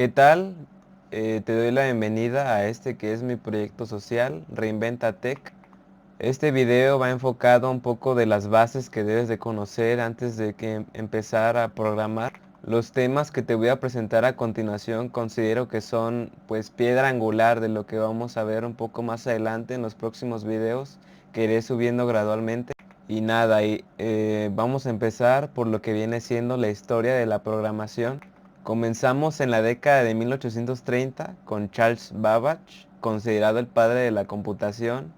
¿Qué tal? Te doy la bienvenida a este que es mi proyecto social, Reinventa Tech. Este video va enfocado un poco de las bases que debes de conocer antes de que empezar a programar. Los temas que te voy a presentar a continuación considero que son pues piedra angular de lo que vamos a ver un poco más adelante en los próximos videos que iré subiendo gradualmente. Y nada, vamos a empezar por lo que viene siendo la historia de la programación. Comenzamos en la década de 1830 con Charles Babbage, considerado el padre de la computación,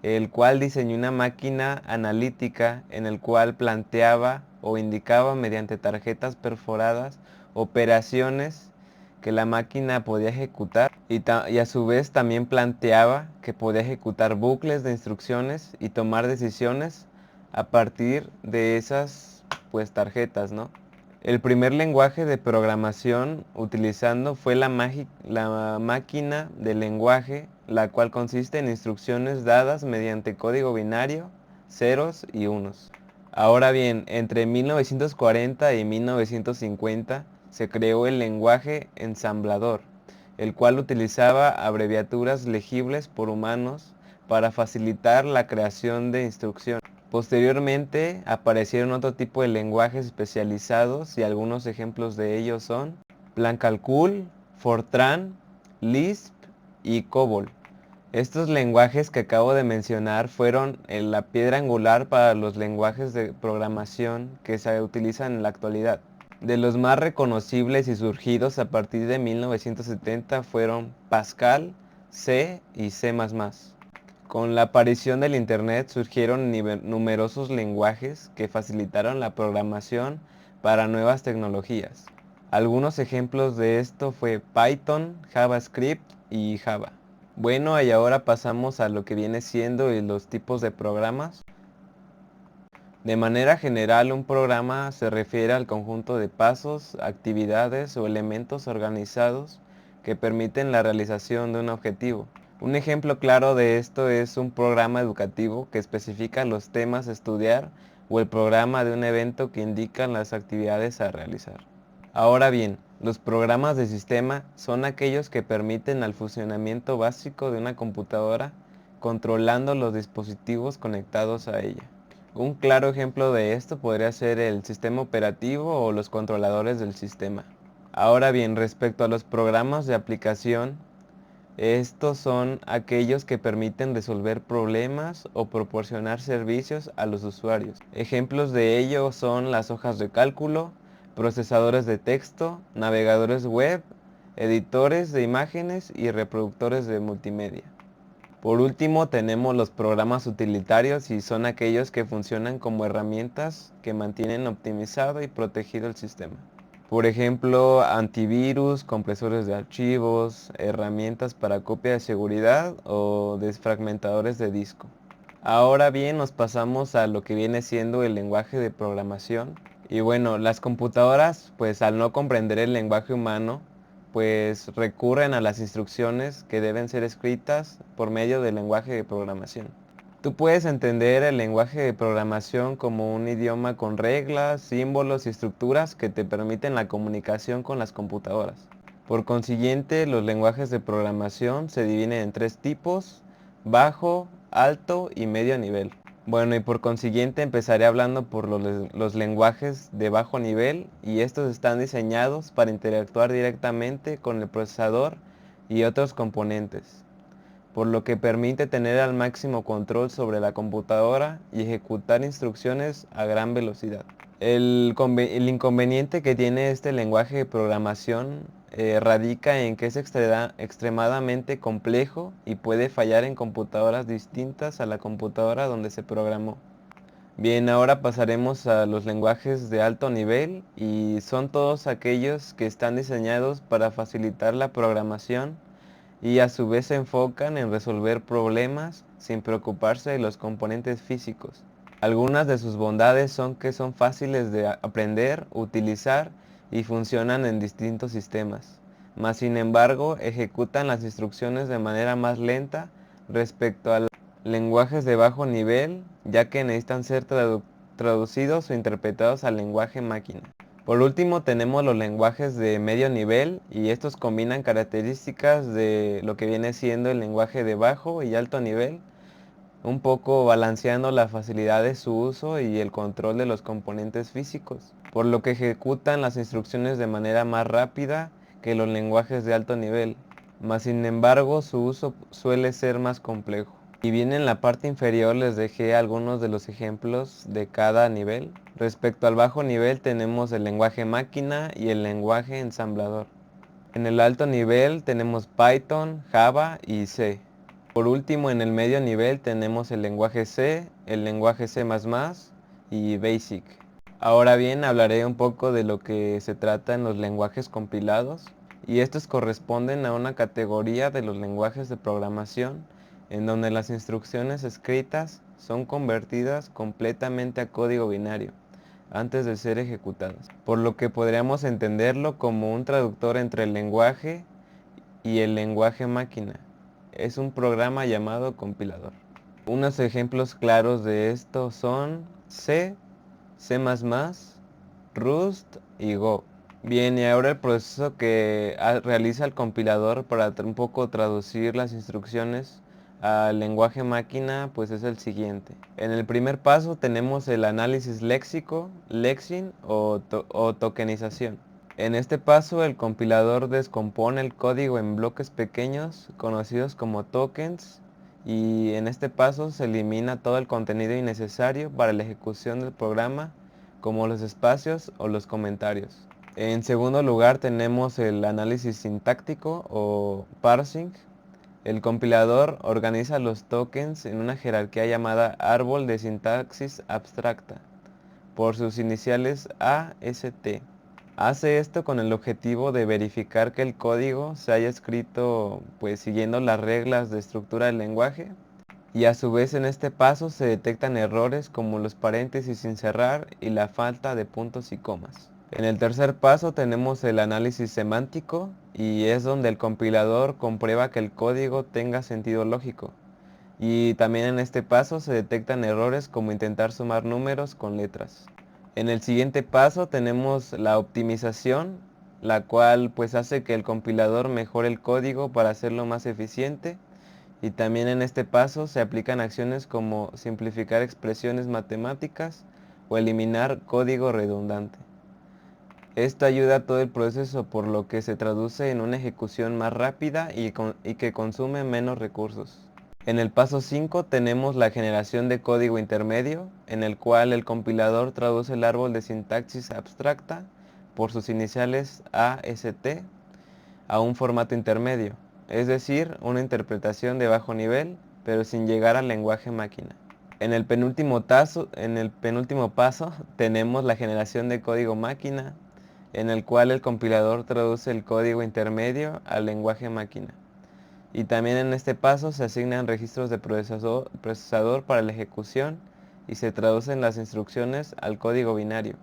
el cual diseñó una máquina analítica en el cual planteaba o indicaba mediante tarjetas perforadas operaciones que la máquina podía ejecutar y a su vez también planteaba que podía ejecutar bucles de instrucciones y tomar decisiones a partir de esas pues tarjetas, ¿no? El primer lenguaje de programación utilizando fue la máquina de lenguaje, la cual consiste en instrucciones dadas mediante código binario, ceros y unos. Ahora bien, entre 1940 y 1950 se creó el lenguaje ensamblador, el cual utilizaba abreviaturas legibles por humanos para facilitar la creación de instrucciones. Posteriormente aparecieron otro tipo de lenguajes especializados y algunos ejemplos de ellos son Plancalcul, Fortran, Lisp y COBOL. Estos lenguajes que acabo de mencionar fueron la piedra angular para los lenguajes de programación que se utilizan en la actualidad. De los más reconocibles y surgidos a partir de 1970 fueron Pascal, C y C++. Con la aparición del Internet surgieron numerosos lenguajes que facilitaron la programación para nuevas tecnologías. Algunos ejemplos de esto fue Python, JavaScript y Java. Bueno, y ahora pasamos a lo que viene siendo los tipos de programas. De manera general, un programa se refiere al conjunto de pasos, actividades o elementos organizados que permiten la realización de un objetivo. Un ejemplo claro de esto es un programa educativo que especifica los temas a estudiar o el programa de un evento que indica las actividades a realizar. Ahora bien, los programas de sistema son aquellos que permiten el funcionamiento básico de una computadora controlando los dispositivos conectados a ella. Un claro ejemplo de esto podría ser el sistema operativo o los controladores del sistema. Ahora bien, respecto a los programas de aplicación, estos son aquellos que permiten resolver problemas o proporcionar servicios a los usuarios. Ejemplos de ello son las hojas de cálculo, procesadores de texto, navegadores web, editores de imágenes y reproductores de multimedia. Por último tenemos los programas utilitarios y son aquellos que funcionan como herramientas que mantienen optimizado y protegido el sistema. Por ejemplo, antivirus, compresores de archivos, herramientas para copia de seguridad o desfragmentadores de disco. Ahora bien, nos pasamos a lo que viene siendo el lenguaje de programación. Y bueno, las computadoras, pues al no comprender el lenguaje humano, pues recurren a las instrucciones que deben ser escritas por medio del lenguaje de programación. Tú puedes entender el lenguaje de programación como un idioma con reglas, símbolos y estructuras que te permiten la comunicación con las computadoras. Por consiguiente, los lenguajes de programación se dividen en tres tipos: bajo, alto y medio nivel. Bueno, y por consiguiente empezaré hablando por los lenguajes de bajo nivel, y estos están diseñados para interactuar directamente con el procesador y otros componentes, por lo que permite tener al máximo control sobre la computadora y ejecutar instrucciones a gran velocidad. El inconveniente que tiene este lenguaje de programación radica en que es extremadamente complejo y puede fallar en computadoras distintas a la computadora donde se programó. Bien, ahora pasaremos a los lenguajes de alto nivel, y son todos aquellos que están diseñados para facilitar la programación y a su vez se enfocan en resolver problemas sin preocuparse de los componentes físicos. Algunas de sus bondades son que son fáciles de aprender, utilizar y funcionan en distintos sistemas, mas sin embargo ejecutan las instrucciones de manera más lenta respecto a los lenguajes de bajo nivel, ya que necesitan ser traducidos o interpretados al lenguaje máquina. Por último tenemos los lenguajes de medio nivel y estos combinan características de lo que viene siendo el lenguaje de bajo y alto nivel, un poco balanceando la facilidad de su uso y el control de los componentes físicos, por lo que ejecutan las instrucciones de manera más rápida que los lenguajes de alto nivel, mas sin embargo su uso suele ser más complejo. Y bien, en la parte inferior les dejé algunos de los ejemplos de cada nivel. Respecto al bajo nivel tenemos el lenguaje máquina y el lenguaje ensamblador. En el alto nivel tenemos Python, Java y C. Por último, en el medio nivel tenemos el lenguaje C, el lenguaje C++ y Basic. Ahora bien, hablaré un poco de lo que se trata en los lenguajes compilados, y estos corresponden a una categoría de los lenguajes de programación en donde las instrucciones escritas son convertidas completamente a código binario antes de ser ejecutadas, por lo que podríamos entenderlo como un traductor entre el lenguaje y el lenguaje máquina. Es un programa llamado compilador. Unos ejemplos claros de esto son C, C++, Rust y Go. Bien, y ahora el proceso que realiza el compilador para un poco traducir las instrucciones al lenguaje máquina, pues es el siguiente. En el primer paso tenemos el análisis léxico, lexing o tokenización. En este paso el compilador descompone el código en bloques pequeños conocidos como tokens, y en este paso se elimina todo el contenido innecesario para la ejecución del programa, como los espacios o los comentarios. En segundo lugar tenemos el análisis sintáctico o parsing. El compilador organiza los tokens en una jerarquía llamada árbol de sintaxis abstracta, por sus iniciales AST. Hace esto con el objetivo de verificar que el código se haya escrito pues siguiendo las reglas de estructura del lenguaje, y a su vez en este paso se detectan errores como los paréntesis sin cerrar y la falta de puntos y comas. En el tercer paso tenemos el análisis semántico, y es donde el compilador comprueba que el código tenga sentido lógico. Y también en este paso se detectan errores como intentar sumar números con letras. En el siguiente paso tenemos la optimización, la cual pues hace que el compilador mejore el código para hacerlo más eficiente, y también en este paso se aplican acciones como simplificar expresiones matemáticas o eliminar código redundante. Esto ayuda a todo el proceso, por lo que se traduce en una ejecución más rápida y que consume menos recursos. En el paso 5 tenemos la generación de código intermedio, en el cual el compilador traduce el árbol de sintaxis abstracta, por sus iniciales AST, a un formato intermedio, es decir, una interpretación de bajo nivel, pero sin llegar al lenguaje máquina. En el penúltimo paso tenemos la generación de código máquina, en el cual el compilador traduce el código intermedio al lenguaje máquina. Y también en este paso se asignan registros de procesador para la ejecución, y se traducen las instrucciones al código binario,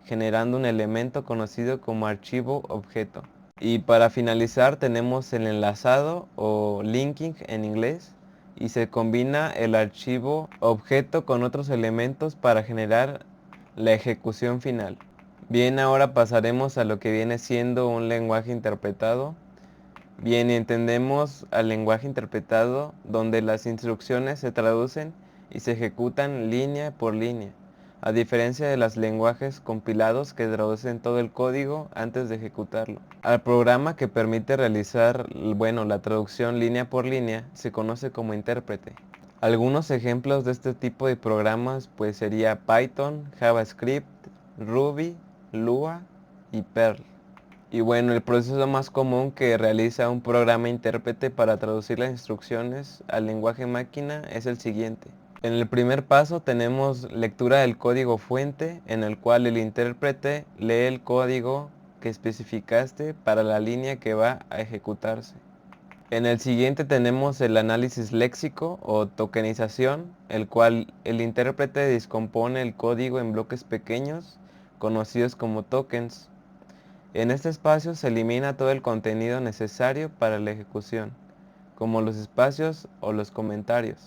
generando un elemento conocido como archivo objeto. Y para finalizar tenemos el enlazado o linking en inglés, y se combina el archivo objeto con otros elementos para generar la ejecución final. Bien, ahora pasaremos a lo que viene siendo un lenguaje interpretado. Bien, entendemos al lenguaje interpretado donde las instrucciones se traducen y se ejecutan línea por línea, a diferencia de los lenguajes compilados que traducen todo el código antes de ejecutarlo. Al programa que permite realizar, la traducción línea por línea se conoce como intérprete. Algunos ejemplos de este tipo de programas pues sería Python, JavaScript, Ruby, Lua y Perl. Y bueno, el proceso más común que realiza un programa intérprete para traducir las instrucciones al lenguaje máquina es el siguiente. En el primer paso tenemos lectura del código fuente, en el cual el intérprete lee el código que especificaste para la línea que va a ejecutarse. En el siguiente tenemos el análisis léxico o tokenización, el cual el intérprete descompone el código en bloques pequeños, conocidos como tokens. En este espacio se elimina todo el contenido necesario para la ejecución, como los espacios o los comentarios.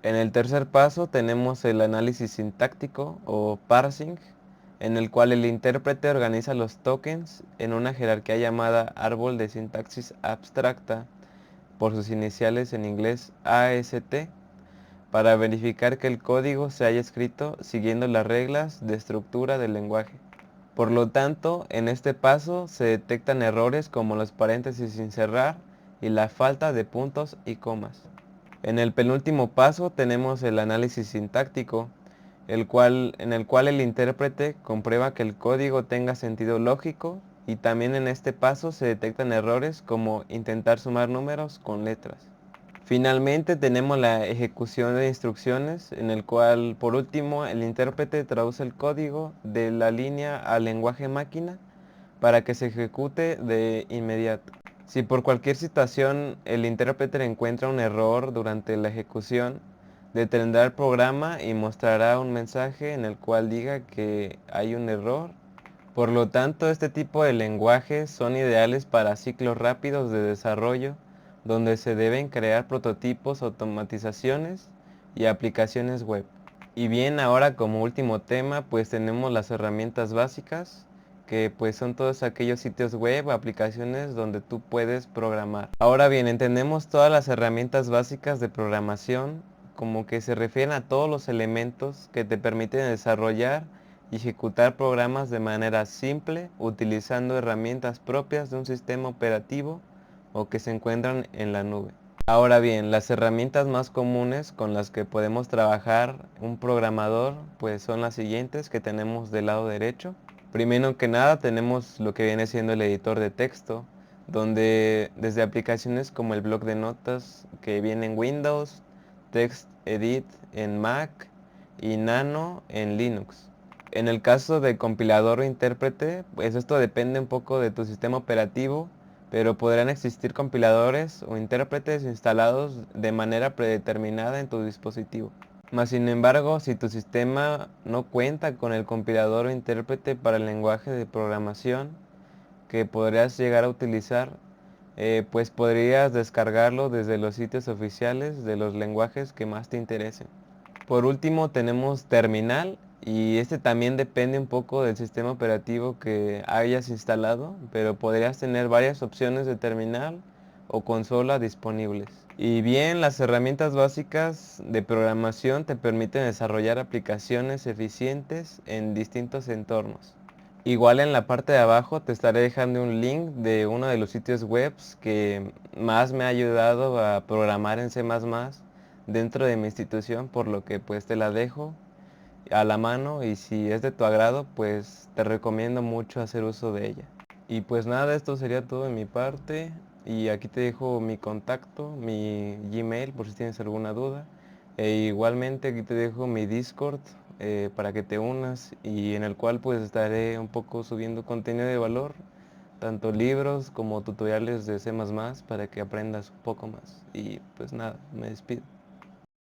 En el tercer paso tenemos el análisis sintáctico o parsing, en el cual el intérprete organiza los tokens en una jerarquía llamada árbol de sintaxis abstracta, por sus iniciales en inglés AST, para verificar que el código se haya escrito siguiendo las reglas de estructura del lenguaje. Por lo tanto, en este paso se detectan errores como los paréntesis sin cerrar y la falta de puntos y comas. En el penúltimo paso tenemos el análisis sintáctico, en el cual el intérprete comprueba que el código tenga sentido lógico, y también en este paso se detectan errores como intentar sumar números con letras. Finalmente tenemos la ejecución de instrucciones, en el cual por último el intérprete traduce el código de la línea al lenguaje máquina para que se ejecute de inmediato. Si por cualquier situación el intérprete encuentra un error durante la ejecución, detendrá el programa y mostrará un mensaje en el cual diga que hay un error. Por lo tanto, este tipo de lenguajes son ideales para ciclos rápidos de desarrollo, donde se deben crear prototipos, automatizaciones y aplicaciones web. Y bien, ahora como último tema, pues tenemos las herramientas básicas, que pues son todos aquellos sitios web, aplicaciones donde tú puedes programar. Ahora bien, entendemos todas las herramientas básicas de programación como que se refieren a todos los elementos que te permiten desarrollar y ejecutar programas de manera simple, utilizando herramientas propias de un sistema operativo o que se encuentran en la nube. Ahora bien, las herramientas más comunes con las que podemos trabajar un programador pues son las siguientes que tenemos del lado derecho. Primero que nada tenemos lo que viene siendo el editor de texto, donde desde aplicaciones como el bloc de notas que viene en Windows, TextEdit en Mac y Nano en Linux. En el caso de compilador o intérprete, pues esto depende un poco de tu sistema operativo, pero podrán existir compiladores o intérpretes instalados de manera predeterminada en tu dispositivo. Mas sin embargo, si tu sistema no cuenta con el compilador o intérprete para el lenguaje de programación que podrías llegar a utilizar, pues podrías descargarlo desde los sitios oficiales de los lenguajes que más te interesen. Por último tenemos terminal, y este también depende un poco del sistema operativo que hayas instalado, pero podrías tener varias opciones de terminal o consola disponibles. Y bien, las herramientas básicas de programación te permiten desarrollar aplicaciones eficientes en distintos entornos. Igual en la parte de abajo te estaré dejando un link de uno de los sitios web que más me ha ayudado a programar en C++ dentro de mi institución, por lo que pues te la dejo a la mano, y si es de tu agrado pues te recomiendo mucho hacer uso de ella. Y pues nada, esto sería todo de mi parte, y aquí te dejo mi contacto, mi Gmail por si tienes alguna duda, e igualmente aquí te dejo mi Discord para que te unas, y en el cual pues estaré un poco subiendo contenido de valor, tanto libros como tutoriales de C++ para que aprendas un poco más. Y pues nada, me despido.